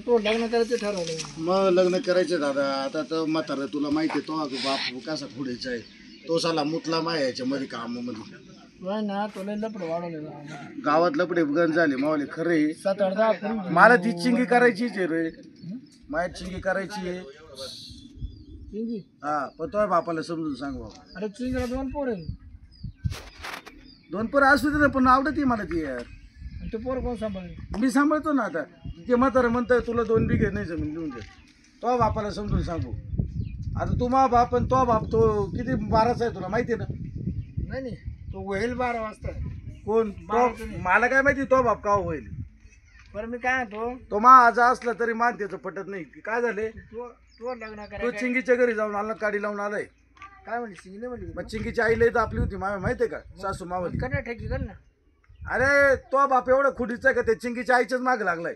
तो लग्न करायचं ठरवलं. मग लग्न करायचं दादा. आता तर म्हातारा तुला माहिती आहे तो बाप कसा खोडायचा आहे. तो साला मुतला माय याच्यामध्ये कामामध्ये. नाही ना तो लय लपड वाढवलेलं गावात लपडे गण झाले मावले खरे. 7-8 करून मला ती चिंगी करायचीच आहे रे. माय चिंगी करायची आहे. चिंगी. हा पण तो बापाला समजून सांग बाबा. अरे चिंगीला 2 पोर आहे. 2 पोरं असू दे ना पण आवडती मला ती यार. आणि ते पोर कोण सांभाळेल? मी सांभाळतो ना आता. ते म्हातारा म्हणतोय तुला 2 बिघे नाही जमीन लिहून दे. तो बापाला समजून सांगू. आता तू मा बाप आणि तो बाप तो किती 12चा आहे तुला माहिती आहे ना. नाही तो होईल 12 वाजता. कोण तो मला काय माहिती तो बाप का होईल. बरं मी काय म्हणतो तो मा आज असला तरी मान त्याचं पटत नाही. काय झाले तो तो लग्न तो करायचं चिंगीच्या घरी जाऊन आला काडी लावून आलाय. काय म्हणली चिंगी नाही म्हणली मग चिंगीची आई लई तर आपली होती माहितीये का सासू मावली. कन्या ठेकी कर ना. अरे तो बाप एवढा खुडीचा आहे का ते चिंगीच्या आईच्याच माग लागलाय.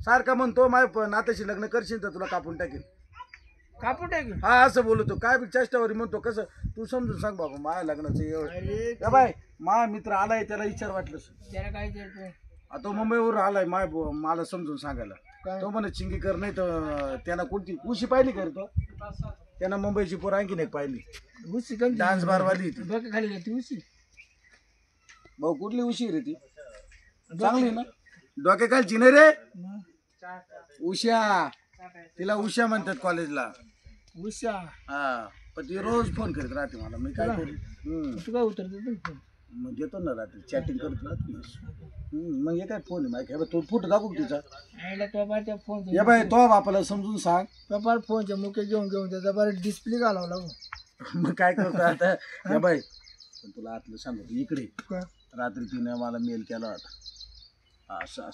सारखा म्हणतो माय नात्याशी लग्न करशील तर तुला कापून टाकेल. कापून टाकी. हा असं बोलतो काय चेष्टावरी म्हणतो. कसं तू समजून सांग बाबा माझ्या लग्नाचं एवढं. अरे बाय मा मित्र आलाय त्याला विचार वाटलं. त्याला काय ते आता मुंबईवर आलाय मला समजून सांगायला. काय? तो म्हणे चिंगी कर नाही तर त्याला कोणती उशी पाहिली करतो. त्यानं मुंबईची पोर आणखीन एक पाहिली. उशी कमी डान्स बारवाली ती. डोक्या खाली जाते उशी. भाऊ कुठली उशी रे ती चांगली ना. डोक्या खालची नाही रे उषा. तिला उषा म्हणतात कॉलेजला. उषा. हा पण ती रोज फोन करीत राहते मला. मी काय करू. तू काय उतरते मग देतो ना रात्री चॅटिंग करत राहतो. मग हे काय फोन आहे माहिती तो फोटो दाखवू तिचा. तो फोन या बाय तो बापाला समजून सांग. पेपर फोनच्या मुके घेऊन त्याचा बरं डिस्प्ले घालावं लागू. मग काय करतो आता. या बाय पण तुला आतलं सांगतो इकडे काय? रात्री तिने मला मेल केला होता. असं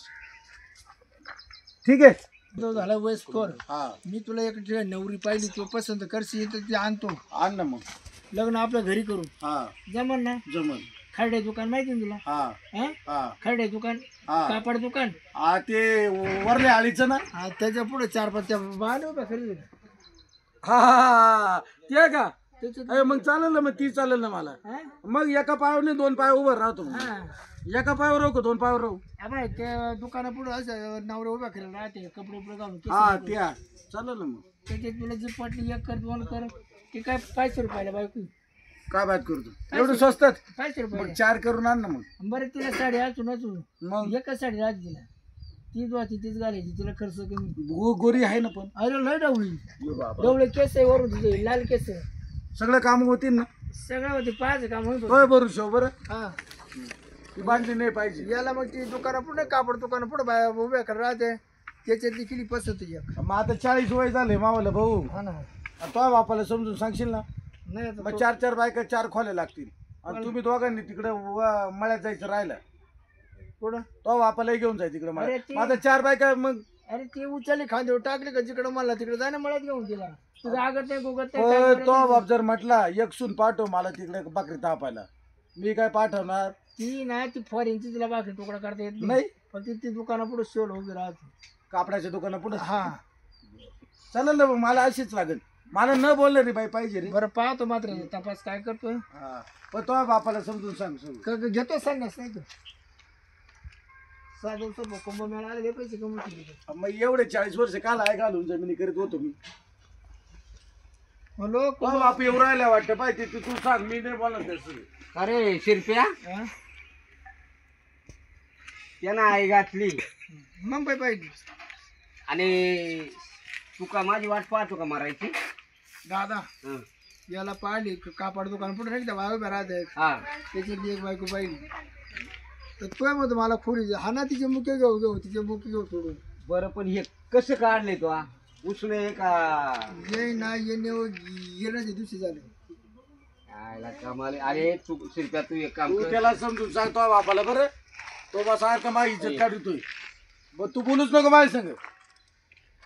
ठीक आहे. तो झाला वयस्कर. हा मी तुला एक नवरी पाहिली तो पसंत करशील तर ती आणतो. आण ना मग. लग्न आपल्या घरी करू. हा जमन ना. जमन. खरडे दुकान माहिती ना तुला. हा हा हा खरडे दुकान. हा. कापड दुकान. हा ते वरले आळीचं ना. हा त्याच्या पुढे 4-5 बाण उभ्या खरेदी. हा ते का त्याच्यात मग चालेल ना. मग ती चालेल ना मला. हा? मग एका पायावर 2 पाय उभं राहतो. हा. एका पायावर राहू का 2 पायावर राहू. अबे त्या दुकाना पुढे असं नवरे उभ्या करेल राहते कपडे उपडे घालून. हा त्या चालेल ना. मग त्याच्यात तुला जी पटली 1 कर 2 कर ते काय 500 रुपयाला बायको. काय बात करतो एवढं स्वस्तात. 500 मग रुपये. 4 करून आण ना मग. बरं तिला साडी असून मग एकच साडी राहते तिला. तीच वाची तीच घालायची. तिला खर्च कमी. गोरी आहे ना पण. अरे लय डवळी. ये बाबा. डवळे केस आहे वरून तिथे लाल केस. सगळं काम होतील ना. सगळं होते 5 काम होत. होय बरं शो बरं. हा ती बांधली नाही पाहिजे. याला मग ती दुकाना पुढे कापड दुकाना पुढे बाया उभ्या कर राहते. त्याच्यातली किती पसंत एक. मग आता 40 वय झाले मावाला भाऊ. हा ना. तो बापाला समजून सांगशील ना. नाही आता मग 4 बायका 4 खोले लागतील. आणि तुम्ही दोघांनी तिकडे मळ्यात जायचं राहिलं. पुढं. तो बापाला घेऊन जाय तिकडे अरे मळ्यात. ते- मग आता 4 बायका मग. अरे ती उचलली खांद्यावर टाकली का जिकडे मला तिकडे जाणं मळ्यात घेऊन तिला. तुझं आगत नाही गोगत नाही, काय होय, करायचं तो नाही. बाप जर म्हटला एक सून पाठव मला तिकडे भाकरी तापायला. मी काय पाठवणार ती नाही ती फॉरेनची तिला बाकी तुकडा करता येत नाही. फक्त ती दुकाना पुढे शेड उभी राहते. कापडाच्या दुकाना पुढे. हा चालेल ना मग मला अशीच लागेल. मला न बोललं रे बाई पाहिजे रे. बरं पाहतो मात्र तपास काय करतोय. हा पण तो बापाला समजून सांग सगळं. घेतोय सांगण्यास नाही तू. 6 दिवस कुंभ मेळा आले पैसे कमवतो. मग एवढे 40 वर्ष काल आहे घालून जमिनी करीत होतो मी. हॅलो तो बाप येऊ राहिला वाटतं पाहिजे तू सांग. मी नाही बोलणार त्याचं. अरे शिरप्या त्यानं आई घातली मुंबई पाहिजे. आणि तुका माझी वाट पाहतो का मारायची. दादा हं. याला पाहिली कापड दुकान पुढे नाही बाय उभ्या राहत आहेत. हा त्याच्यातली एक बायको पाहिली तर तुला म्हणतो मला खोडी हा ना तिचे मुके घेऊ तिचे मुके घेऊ सोडून. बरं पण हे कसं काढले तो उसने का ये ना येण्याच्या दिवशी झाले. आयला कमाल. अरे तू शिरप्या तू एक काम तू कर. त्याला समजून सांग तो बापाला बरं. तो बा सारखा माझी इज्जत काढतोय. मग तू बोलूच नको माझ्या संग.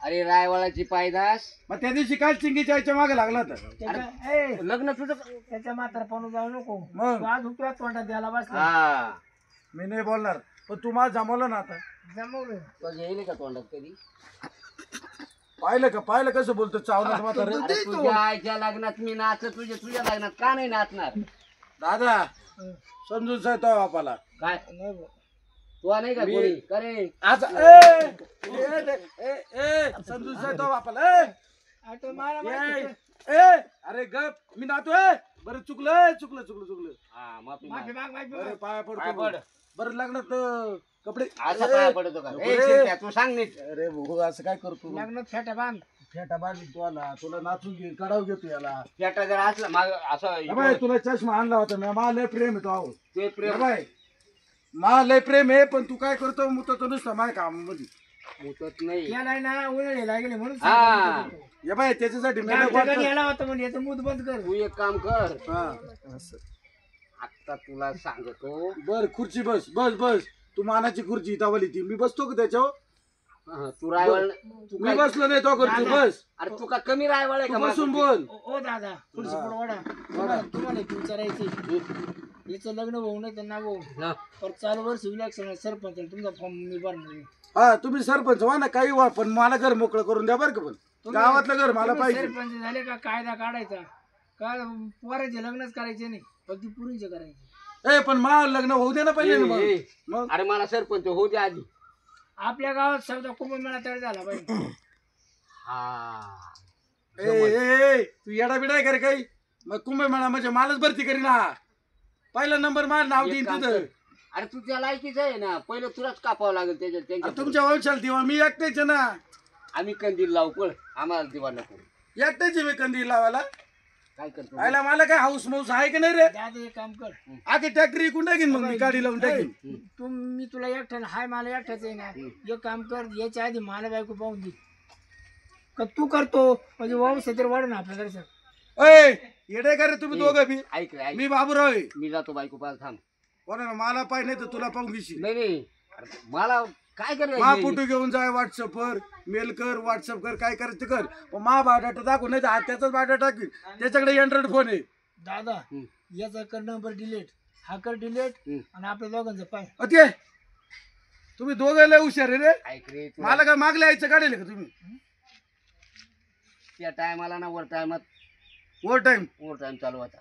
अरे रायवाळाची पायदास. मग त्या दिवशी काय चिंगीच्या आईच्या मागे लागला होता. लग्न तुझं त्याच्या मात्र पण जाऊ नको. मग? तू आज तुला तोंडात द्यायला बसला. हा मी नाही बोलणार पण तू मला जमवलं ना आता. जमवलं. तो येईल का तोंडात कधी. पाहिलं कसं बोलतो चावणार म्हातारं. अरे तुझ्या आईच्या लग्नात मी नाचत तुझ्या लग्नात का नाही नाचणार. दादा समजून सांग तो बापाला. काय नाही बा. तू नाही का कोणी करे आज समजून तो बापाला आता मला ए, माहिती आहे. ए, अरे गप मी नातो बरं चुकलं चुकलं हा माफी माफी माग. माग बरं पाया पाया पडतो पड. बरं लग्नात कपडे असा पाया पडतो का नको ए, रे. शिरप्या, तू सांग नीट अरे भाऊ असं काय करतो लग्नात फेटा बांध फेटा बांधून तू आला तुला नाचून घे कडाव घेतो याला फेटा जर असला माग असं बाय तुला चष्मा आणला होता मी मला लय प्रेम आहे तो आहो ते प्रेम बाय मला लय प्रेम आहे पण तू काय करतो मग तो नुसतं माझ्या कामामध्ये मुतत नाही याला ना उन्हाळे लागले म्हणून हा. सांगतो. या बाय त्याच्यासाठी मी त्या लय ठिकाणी वाटतं. याला होतं म्हणजे याचं मूत बंद कर तू एक काम कर हा असं. आता तुला सांगतो बर खुर्ची बस बस बस तू मानाची खुर्ची इथं ती मी बसतो का त्याच्यावर हा, तू रायवळ तू मी काय बसलो नाही तो करतो बस अरे तू का कमी रायवळ आहे तू का बसून माझं? बोल ओ दादा खुर्ची पुढं वाढा तुम्हाला एक विचारायची याचं लग्न होऊ नये त्यांना भाऊ हा. पर चालू वर्ष इलेक्शन सरपंच तुमचा फॉर्म मी भरणार हा तुम्ही सरपंच व्हा ना काही व्हा पण मला घर मोकळं करून द्या बरं का पण गावातलं घर मला पाहिजे सरपंच झाले का कायदा काढायचा का पोराचे लग्नच करायचे नाही फक्त पुरीचे करायचे ए पण मला लग्न होऊ दे ना पहिले ना मग. ए, ए. मग अरे मला सरपंच होऊ दे आधी आपल्या गावात समजा कुंभमेळा तयार झाला पाहिजे हा ए, ए, ए, तू येडा बिडा का रे काही मग कुंभमेळा म्हणजे मलाच भरती करी ना पहिला नंबर मार नाव एक देईन काम तुझं कर. अरे तू त्या लायकीच आहे ना पहिलं तुलाच कापावं लागेल त्याच्यात आता त्यांच्या तुमच्या वंशाला दिवा मी एकट्याचे ना आम्ही कंदील लावू पळ आम्हाला दिवा नको एकट्याचे मी कंदील लावायला काय करतो आयला मला काय हाऊस माऊस आहे का नाही रे दादा एक काम कर आता ट्रॅक्टर इकून टाकीन मग मी गाडी लावून टाकीन मी तुला एकट्यानं हाय मला एकट्याच आहे ना एक काम कर याच्या आधी मला बायको पाहून दे का तू करतो म्हणजे वावस तर वाढ ना आपल्या घरचं अय येडे का रे तुम्ही दोघं बी ऐक रे ऐक मी बाबूराव आहे मी जातो बायको पास थांब कोणाला मला पाहिजे नाही तर तुला पाहून घेशील नाही नाही अरे मला काय मा करायचं फोटो घेऊन जाय व्हॉट्सअपवर मेल कर व्हॉट्सअप कर काय करायचं ते कर पण मा बायोडाटा दाखव नाही तर त्याचाच बायोडाटा टाकीन त्याच्याकडे अँड्रॉइड फोन आहे दादा याचा कर नंबर डिलीट हा कर डिलीट आणि आपल्या दोघांचं पाय अते तुम्ही दोघं लय हुशार आहे रे ऐक रे तुला मला काय मागले यायचं काढेल का तुम्ही त्या टायमाला ना वर टायमात ओव्हर टाइम चालू होता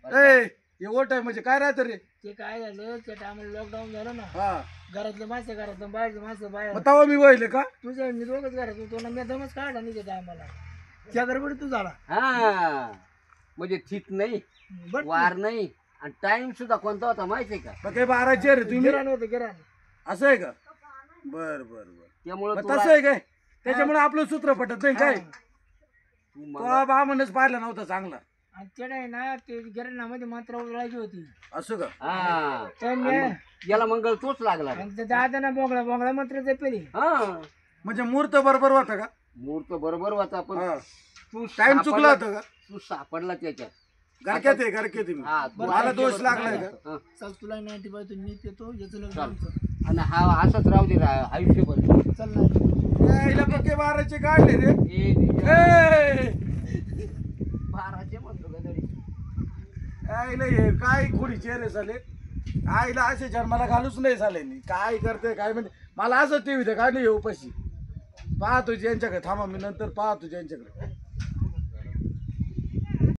ए हे ओव्हर टाइम म्हणजे काय राहतं रे ते काय झालं त्या टायमाला लॉकडाऊन झालं ना हा घरातले माणसं घरातून बाहेरचे माणसं बाहेर मग तेव्हा मी वहिले का तुझ्या मी दोघंच घरात होतो ना मी दमच काढला नाही त्या टायमाला त्या गडबडी तू झाला हा म्हणजे थित नाही बट वार नाही आणि टाइम सुद्धा कोणता होता माहितीये का मग काही बाराचे रे तुम्ही गिराण होतं गिराण असं आहे का बर बर बर त्यामुळे मग तसं आहे काय त्याच्यामुळे आपलं सूत्र पटत नाही काय तू तो मला बामणच पाहिला नव्हता चांगला आणि तेडा आहे ना ते गिरणामध्ये मात्र उजळायची होती असं का हा तर मी- याला मंगळ तोच लागला रे. आणि ते दादा बोंगळा बोंगळा मात्र जपेली हा म्हणजे मुहूर्त बरोबर होता का मुहूर्त बरोबर होता पण हा तू टाइम चुकला होता का तू सापडला त्याच्यात गारक्यात आहे गारक्यात आहे मी. हा तू मला दोष लागलाय का हा. चल तुला 95 मी पेतो याचं लग्न चाल. आमचं. आणि हा असंच राहू दे आयुष्यभर चल ना यायला पक्के बाराचे काढले रे ए, देवा. ए! बाराचे म्हणतो का तरी आईला हे काय खोडी चेहरे झाले आईला असे जन्माला घालूच नाही झाले मी काय करते काय म्हणजे मला असं टीव्ही ते काढली उपाशी पाहतो यांच्याकडे थांबा मी नंतर पाहतो यांच्याकडे